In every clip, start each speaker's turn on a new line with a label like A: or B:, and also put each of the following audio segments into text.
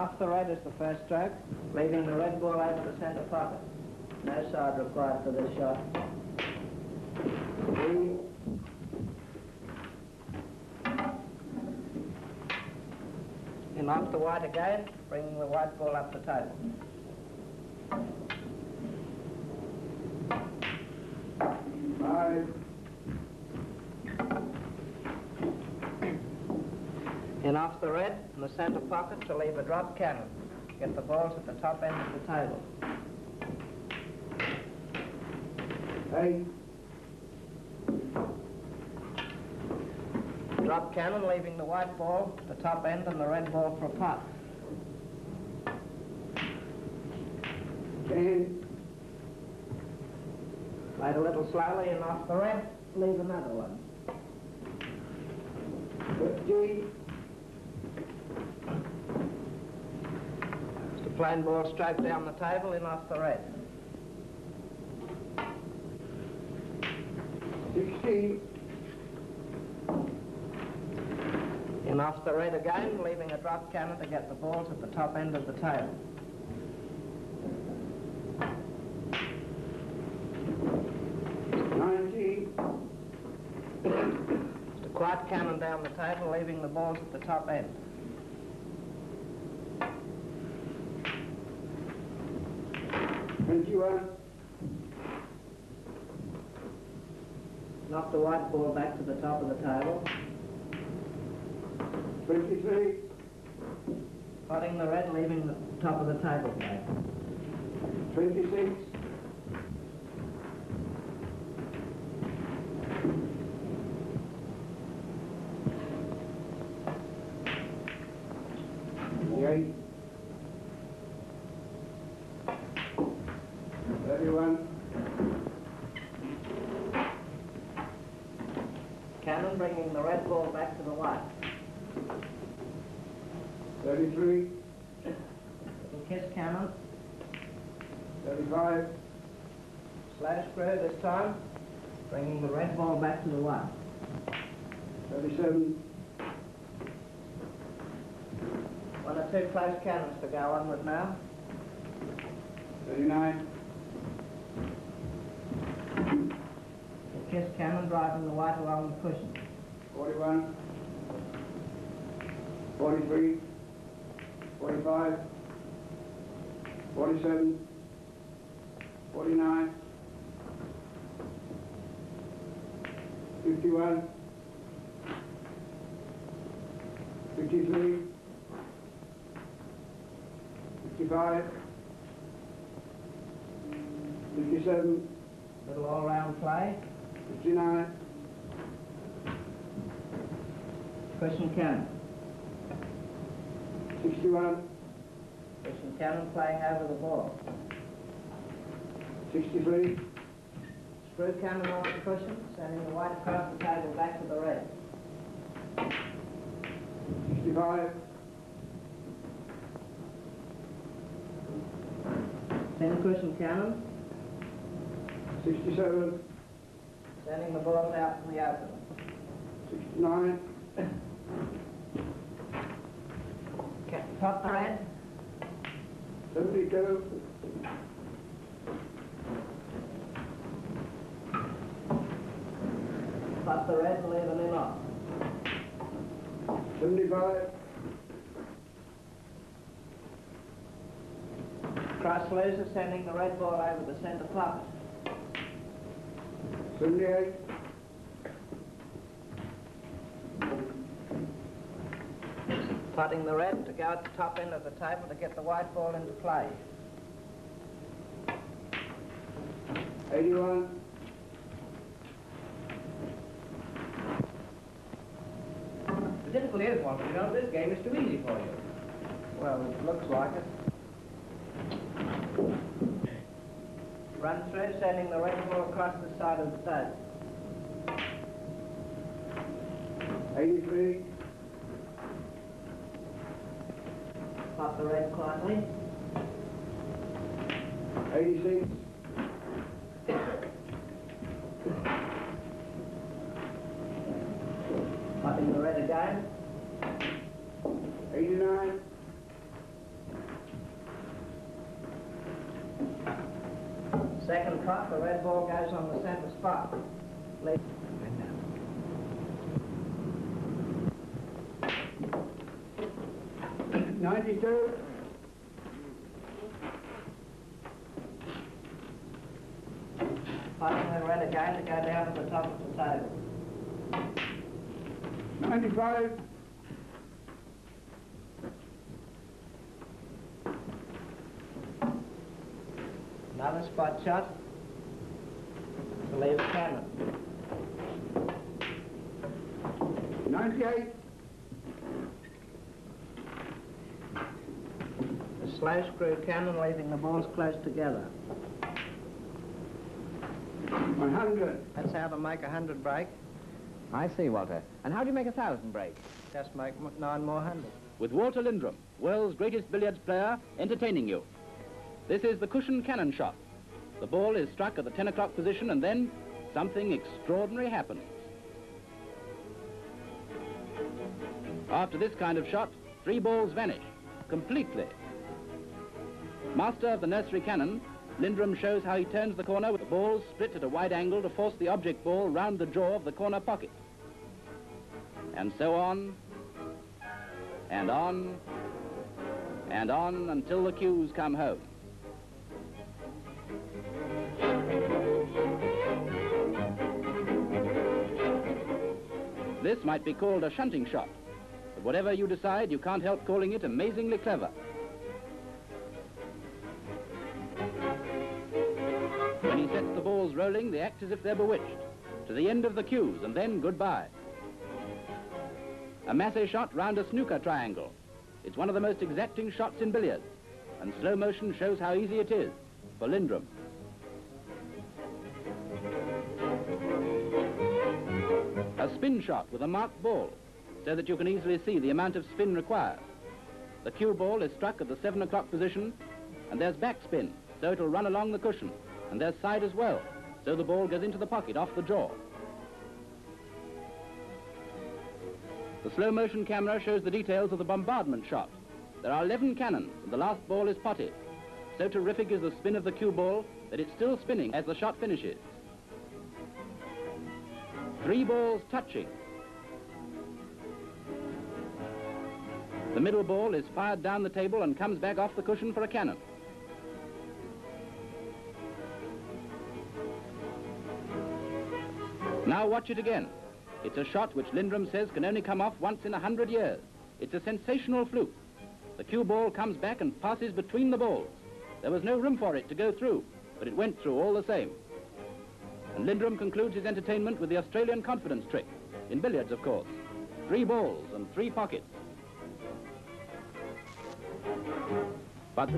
A: off the red is the first stroke, leaving the red ball over the centre pocket. No side required for this shot. 3. In off the white again, bringing the white ball up the table.
B: 5.
A: In off the red, in the centre pocket to leave a drop cannon. Get the balls at the top end of the table.
B: 8.
A: Drop cannon, leaving the white ball at the top end and the red ball for a pot.
B: 10.
A: Play it a little slowly and off the red, leave another one.
B: 50.
A: Just a plain ball stroke down the table in off the red.
B: 60.
A: In off the red again, leaving a drop cannon to get the balls at the top end of the table.
B: 90.
A: Just a quiet cannon down the table, leaving the balls at the top end.
B: 21.
A: Knock the white ball back to the top of the table.
B: 23.
A: Potting the red, leaving the top of the table back.
B: 26. 28. 31.
A: Cannon bringing the red ball back to the white.
B: 33.
A: Little kiss cannon.
B: 35.
A: Slow screw this time, bringing the red ball back to the white.
B: 37.
A: 1 or 2 close cannons to go on with now.
B: 39.
A: The kiss cannon driving the white along the cushion.
B: 41. 43. 45. 47. 49. 51. 53. 55. 57.
A: Little all-round play.
B: 59.
A: Cushion cannon.
B: 61.
A: Cushion cannon playing over the ball.
B: 63.
A: Screw cannon off the cushion, sending the white across the table back to the red.
B: 65.
A: 10 cushion cannon,
B: 67.
A: sending the balls out in the open.
B: 69.
A: Okay, pot the red.
B: 72.
A: Pot the red and leave an in off.
B: 75.
A: Cross loser, sending the red ball over the centre pocket.
B: 78.
A: Potting the red to go at the top end of the table to get the white ball into play.
B: 81.
C: The difficulty is, Walter, you know, this game is too easy for you.
A: Well, it looks like it. Run through, sending the red ball across the side of the table.
B: 83.
A: Pot the red quietly.
B: 86.
A: Potting the red again.
B: 89.
A: Second cock, the red ball goes on the center spot. Leave.
B: 92.
A: Passing the red again to go down to the top of the table.
B: 95.
A: Another spot shot to leave a cannon.
B: 98.
A: A slow screw cannon leaving the balls close together.
B: 100.
A: That's how to make 100 break.
C: I see, Walter. And how do you make 1,000 break?
A: Just make 9 more hundreds.
D: With Walter LINDRUM, world's greatest billiards player, entertaining you. This is the cushion cannon shot. The ball is struck at the 10 o'clock position and then something extraordinary happens. After this kind of shot, 3 balls vanish completely. Master of the nursery cannon, LINDRUM shows how he turns the corner with the balls split at a wide angle to force the object ball round the jaw of the corner pocket. And so on, and on, and on until the cues come home. This might be called a shunting shot, but whatever you decide, you can't help calling it amazingly clever. When he sets the balls rolling, they act as if they're bewitched. To the end of the cues, and then goodbye. A massé shot round a snooker triangle. It's one of the most exacting shots in billiards, and slow motion shows how easy it is for LINDRUM. A spin shot with a marked ball, so that you can easily see the amount of spin required. The cue ball is struck at the 7 o'clock position, and there's backspin, so it'll run along the cushion, and there's side as well, so the ball goes into the pocket off the jaw. The slow motion camera shows the details of the bombardment shot. There are 11 cannons, and the last ball is potted. So terrific is the spin of the cue ball that it's still spinning as the shot finishes. 3 balls touching. The middle ball is fired down the table and comes back off the cushion for a cannon. Now watch it again. It's a shot which LINDRUM says can only come off once in 100 years. It's a sensational fluke. The cue ball comes back and passes between the balls. There was no room for it to go through, but it went through all the same. And LINDRUM concludes his entertainment with the Australian confidence trick, in billiards, of course. 3 balls and 3 pockets. But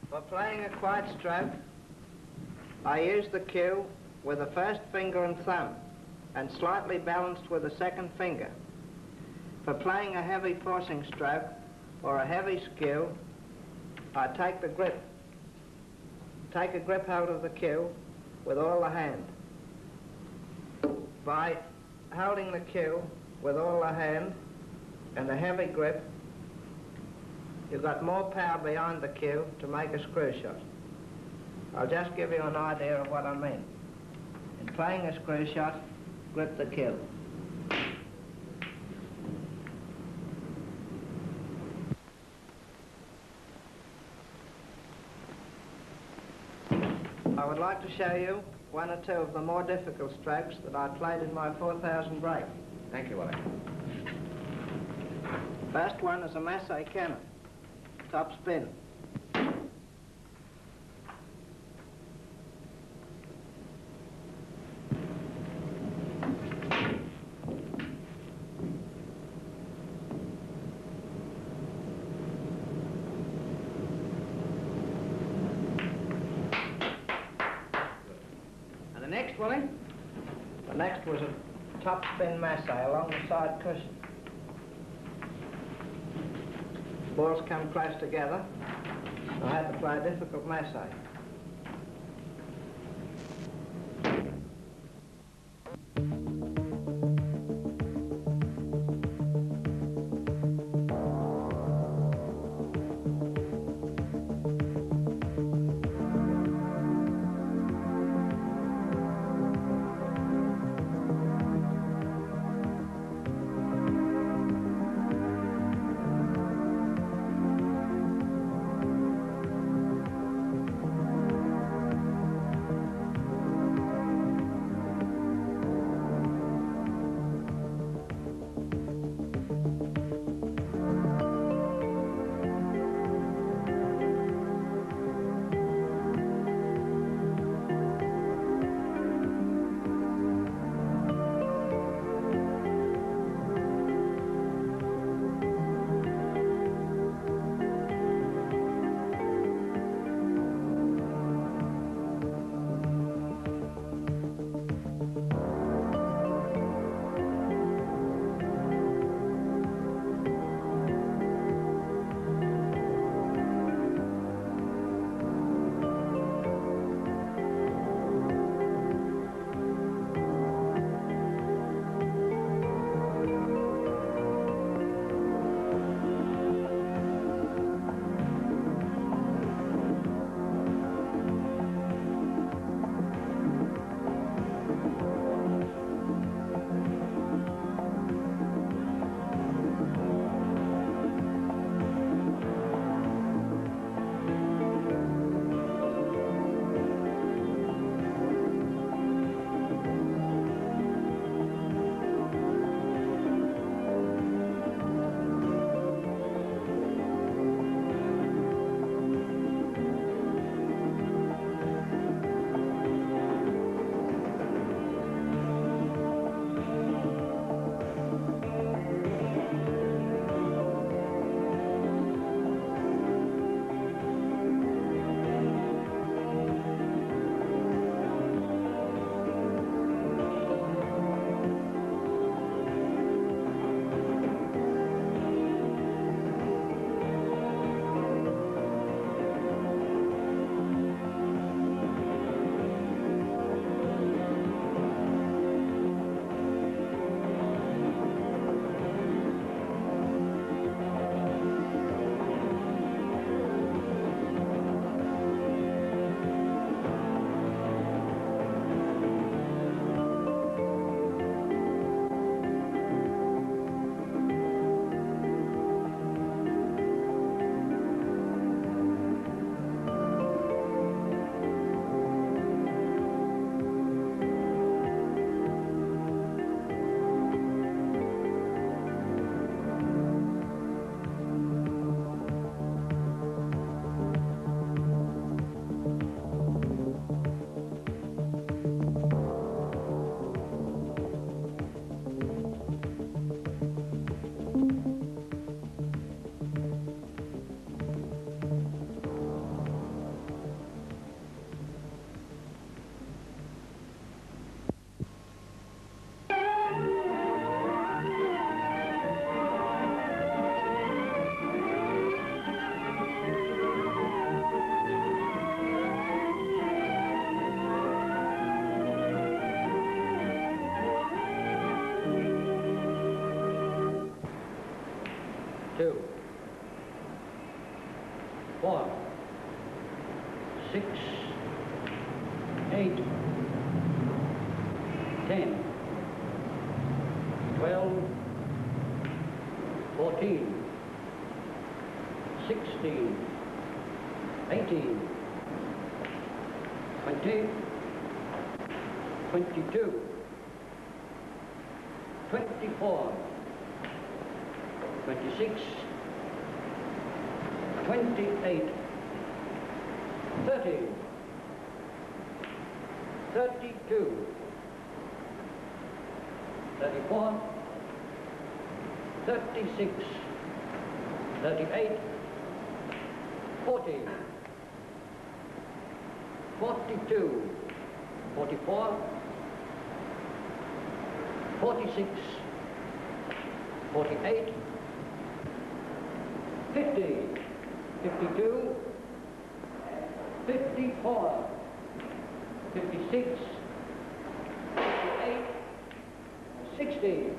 A: for playing a quiet stroke, I use the cue with the first finger and thumb, and slightly balanced with the second finger. For playing a heavy forcing stroke or a heavy skew, I take the grip. Take a grip hold of the cue with all the hand. By holding the cue with all the hand and a heavy grip, you've got more power behind the cue to make a screw shot. I'll just give you an idea of what I mean. In playing a screw shot, grip the cue. I would like to show you 1 or 2 of the more difficult strokes that I played in my 4,000 break.
C: Thank you, Walter.
A: First one is a massé cannon, top spin.
C: And the next, Willie?
A: The next was a top spin massé along the side cushion. Balls come close together. I had to play a difficult massé.
C: 2, 4, 6, 8, 10, 12, 14, 16, 18, 20, 22, 24, 26, 28, 30, 32, 34, 36, 38, 40, 42, 44, 46, 48, 50, 52, 54, 56, 58, 60,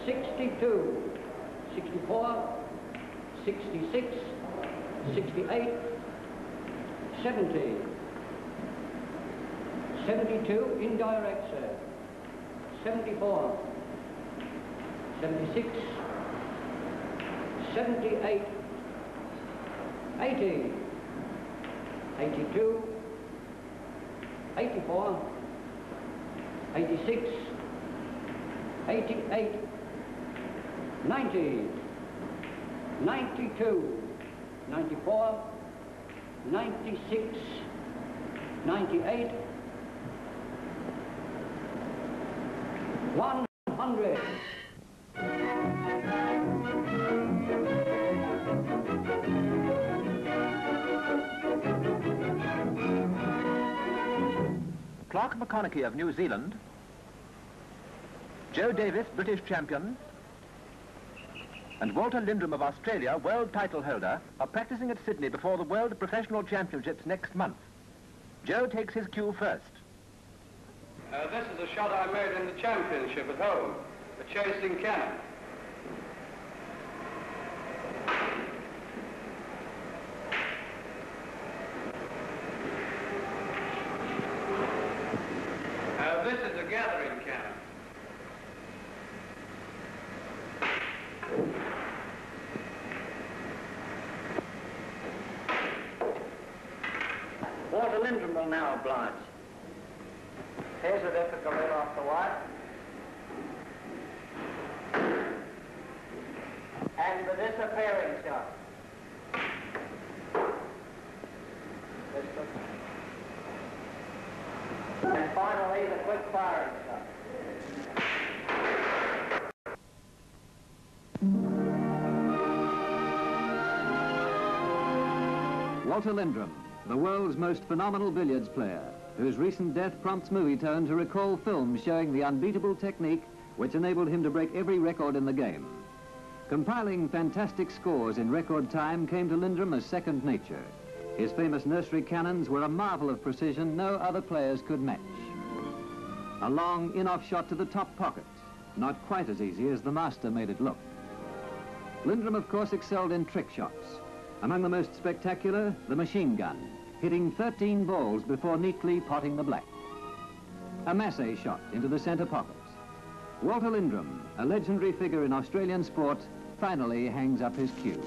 C: 62, 64, 66, 68, 70, 72, indirect, sir. 74, 76, 78, 80, 82, 84, 86, 88, 90, 92, 94, 96, 98, 100.
E: Clark McConaughey of New Zealand, Joe Davis, British champion, and Walter Lindrum of Australia, world title holder, are practicing at Sydney before the World Professional Championships next month. Joe takes his cue first.
F: This is a shot I made in the championship at home, a chasing cannon. This is a gathering cannon.
A: Walter Lindrum will now oblige. Here's a difficult hit off the white. And the disappearing shot. And finally, the quick firing shot.
G: Walter Lindrum, the world's most phenomenal billiards player, whose recent death prompts Movietone to recall films showing the unbeatable technique which enabled him to break every record in the game. Compiling fantastic scores in record time came to Lindrum as second nature. His famous nursery cannons were a marvel of precision no other players could match. A long in-off shot to the top pocket, not quite as easy as the master made it look. Lindrum, of course, excelled in trick shots. Among the most spectacular, the machine gun, hitting 13 balls before neatly potting the black. A massé shot into the center pocket. Walter Lindrum, a legendary figure in Australian sport, finally hangs up his cue.